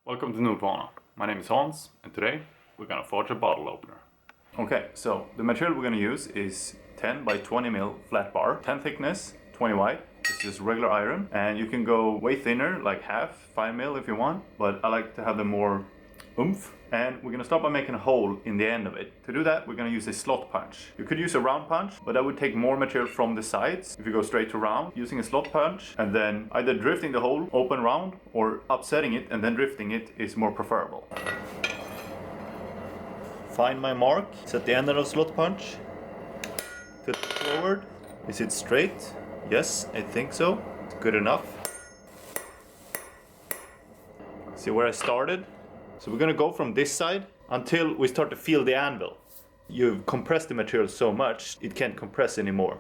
Welcome to Nordvana. My name is Hans, and today we're gonna forge a bottle opener. Okay, so the material we're gonna use is 10 by 20 mil flat bar, 10 thickness, 20 wide. It's just regular iron, and you can go way thinner, like half, 5 mil if you want, but I like to have the more oomph. And we're gonna start by making a hole in the end of it. To do that, we're gonna use a slot punch. You could use a round punch, but that would take more material from the sides. If you go straight to round, using a slot punch, and then either drifting the hole open round or upsetting it and then drifting it is more preferable. Find my mark. It's at the end of the slot punch. Tilt it forward. Is it straight? Yes, I think so. It's good enough. See where I started? So we're gonna go from this side until we start to feel the anvil. You've compressed the material so much, it can't compress anymore.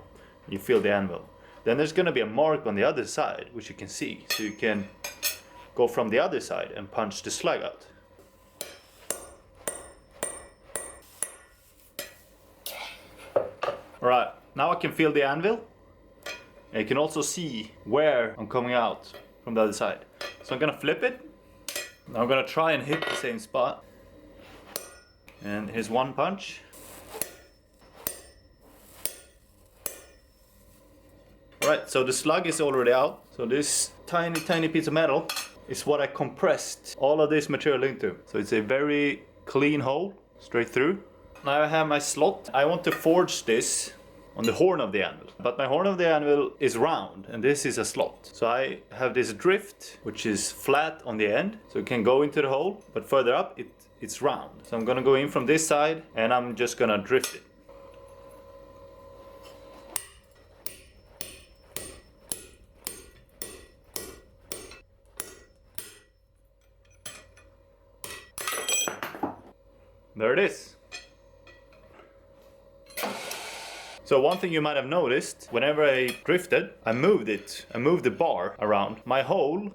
You feel the anvil. Then there's gonna be a mark on the other side, which you can see. So you can go from the other side and punch the slug out. Alright, now I can feel the anvil. And you can also see where I'm coming out from the other side. So I'm gonna flip it. Now I'm gonna try and hit the same spot. And here's one punch. Alright, so the slug is already out. So this tiny piece of metal is what I compressed all of this material into. So it's a very clean hole, straight through. Now I have my slot. I want to forge this on the horn of the anvil. But my horn of the anvil is round, and this is a slot. So I have this drift, which is flat on the end, so it can go into the hole, but further up it's round. So I'm gonna go in from this side, and I'm just gonna drift it. There it is. So one thing you might have noticed, whenever I drifted, I moved the bar around. My hole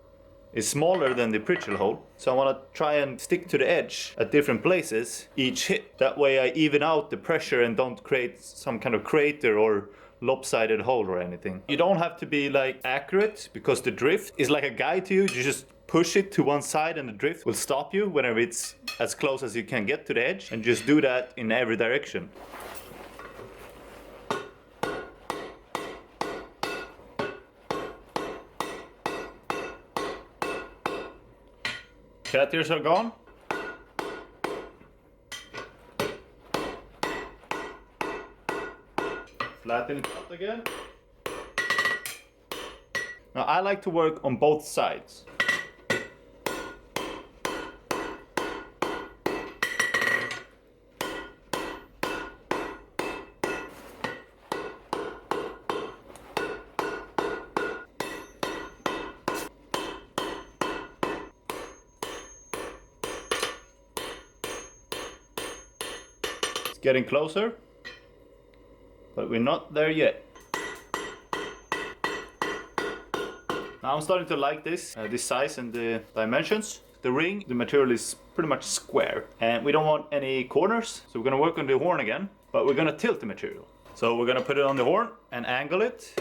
is smaller than the Pritchell hole, so I want to try and stick to the edge at different places each hit. That way I even out the pressure and don't create some kind of crater or lopsided hole or anything. You don't have to be like accurate, because the drift is like a guide to you. You just push it to one side and the drift will stop you whenever it's as close as you can get to the edge, and just do that in every direction. Cat ears are gone. Flatten it out again. Now I like to work on both sides. Getting closer, but we're not there yet. Now I'm starting to like this size and the dimensions. The ring, the material is pretty much square, and we don't want any corners, so we're gonna work on the horn again, but we're gonna tilt the material. So we're gonna put it on the horn and angle it.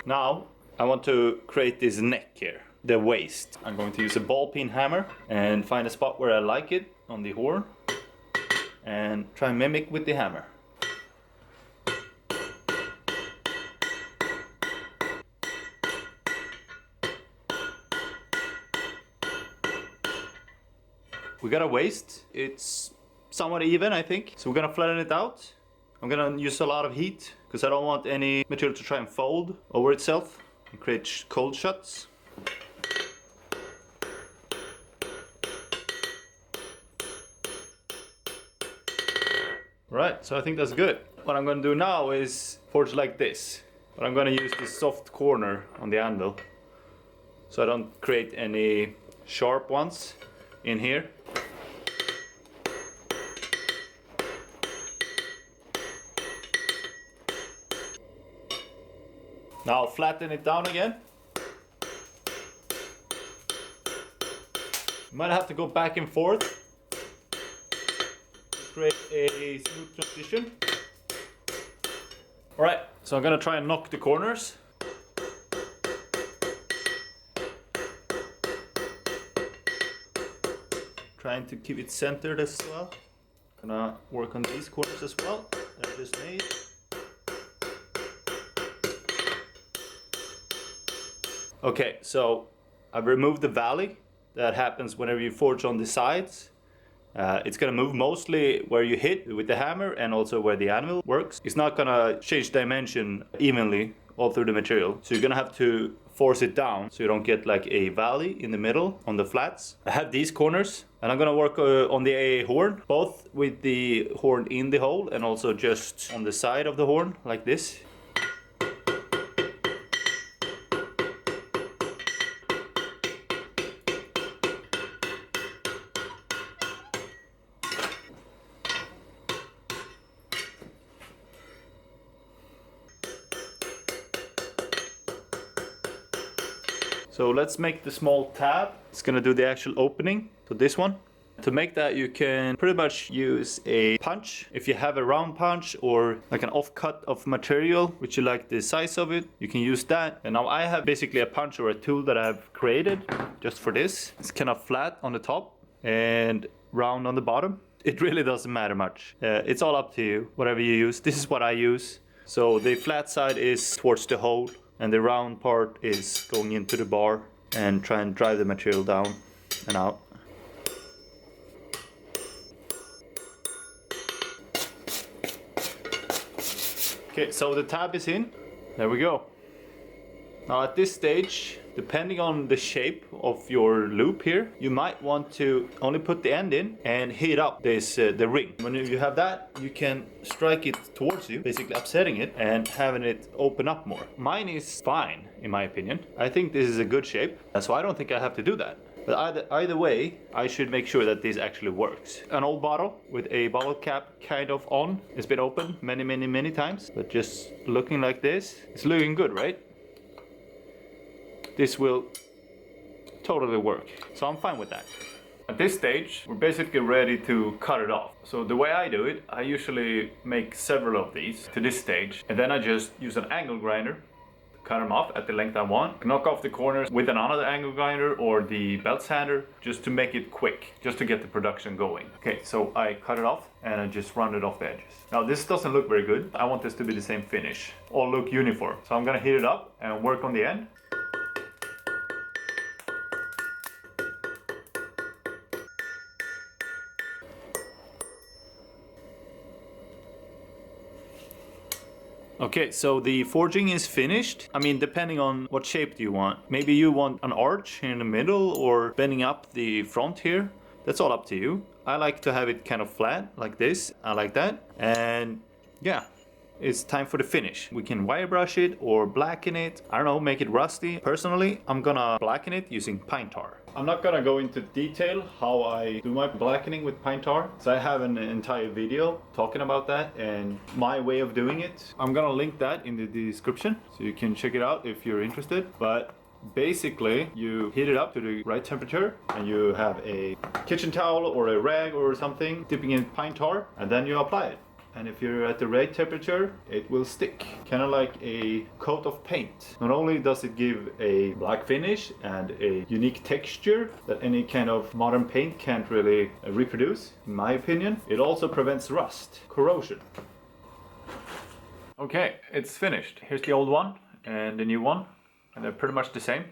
Now I want to create this neck here, the waist. I'm going to use a ball peen hammer and find a spot where I like it on the horn and try and mimic with the hammer. We got a waist. It's somewhat even, I think. So we're gonna flatten it out. I'm gonna use a lot of heat because I don't want any material to try and fold over itself and create cold shots. Right, so I think that's good. What I'm gonna do now is forge like this. But I'm gonna use this soft corner on the anvil so I don't create any sharp ones in here. Now flatten it down again. You might have to go back and forth to create a smooth transition. Alright, so I'm gonna try and knock the corners. Trying to keep it centered as well. Gonna work on these corners as well that I just made. Okay, so I've removed the valley that happens whenever you forge on the sides. It's gonna move mostly where you hit with the hammer and also where the anvil works. It's not gonna change dimension evenly all through the material. So you're gonna have to force it down so you don't get like a valley in the middle on the flats. I have these corners and I'm gonna work on the horn, both with the horn in the hole and also just on the side of the horn like this. So let's make the small tab. It's gonna do the actual opening, so this one. To make that you can pretty much use a punch. If you have a round punch or like an offcut of material, which you like the size of it, you can use that. And now I have basically a punch or a tool that I've created just for this. It's kind of flat on the top and round on the bottom. It really doesn't matter much. It's all up to you, whatever you use. This is what I use. So the flat side is towards the hole, and the round part is going into the bar and try and drive the material down and out. Okay, so the tab is in. There we go. Now at this stage, depending on the shape of your loop here, you might want to only put the end in and heat up this the ring. When you have that, you can strike it towards you, basically upsetting it and having it open up more. Mine is fine, in my opinion. I think this is a good shape, so I don't think I have to do that. But either way, I should make sure that this actually works. An old bottle with a bottle cap kind of on. It's been opened many times, but just looking like this, it's looking good, right? This will totally work. So I'm fine with that. At this stage, we're basically ready to cut it off. So the way I do it, I usually make several of these to this stage, and then I just use an angle grinder to cut them off at the length I want. Knock off the corners with another angle grinder or the belt sander just to make it quick, just to get the production going. Okay, so I cut it off and I just round it off the edges. Now this doesn't look very good. I want this to be the same finish, all look uniform. So I'm gonna heat it up and work on the end. Okay, so the forging is finished. I mean, depending on what shape do you want. Maybe you want an arch in the middle or bending up the front here. That's all up to you. I like to have it kind of flat like this. I like that. And yeah, it's time for the finish. We can wire brush it or blacken it. I don't know, make it rusty. Personally, I'm gonna blacken it using pine tar. I'm not gonna go into detail how I do my blackening with pine tar, so I have an entire video talking about that and my way of doing it. I'm gonna link that in the description so you can check it out if you're interested. But basically, you heat it up to the right temperature and you have a kitchen towel or a rag or something dipping in pine tar, and then you apply it. And if you're at the right temperature, it will stick. Kind of like a coat of paint. Not only does it give a black finish and a unique texture that any kind of modern paint can't really reproduce, in my opinion, it also prevents rust, corrosion. Okay, it's finished. Here's the old one and the new one, and they're pretty much the same.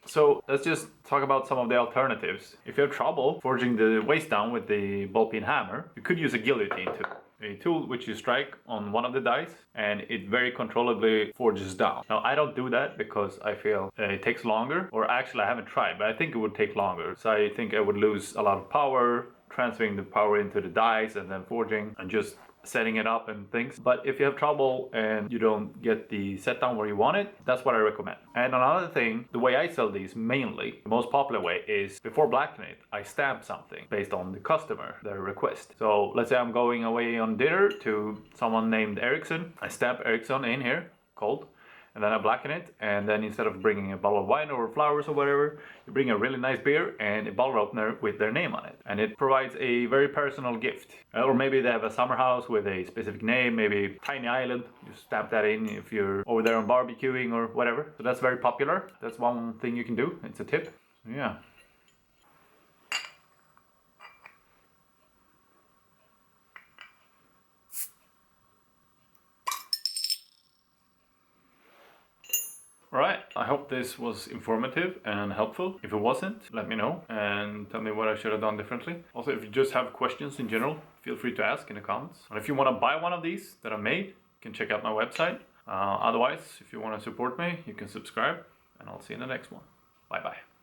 So let's just talk about some of the alternatives. If you have trouble forging the waist down with the ball peen hammer, you could use a guillotine tool. A tool which you strike on one of the dies and it very controllably forges down. Now I don't do that because I feel it takes longer, or actually I haven't tried, but I think it would take longer. So I think I would lose a lot of power transferring the power into the dies and then forging and just setting it up and things. But if you have trouble and you don't get the set down where you want it, that's what I recommend. And another thing, the way I sell these mainly, the most popular way is before blackening it, I stamp something based on the customer, their request. So let's say I'm going away on dinner to someone named Ericsson. I stamp Ericsson in here, cold, and then I blacken it, and then instead of bringing a bottle of wine or flowers or whatever, you bring a really nice beer and a bottle opener with their name on it. And it provides a very personal gift. Or maybe they have a summer house with a specific name, maybe tiny island, you stamp that in if you're over there on barbecuing or whatever. So that's very popular. That's one thing you can do. It's a tip. So yeah. Alright, I hope this was informative and helpful. If it wasn't, let me know and tell me what I should have done differently. Also, if you just have questions in general, feel free to ask in the comments. And if you want to buy one of these that I made, you can check out my website. Otherwise, if you want to support me, you can subscribe, and I'll see you in the next one. Bye bye.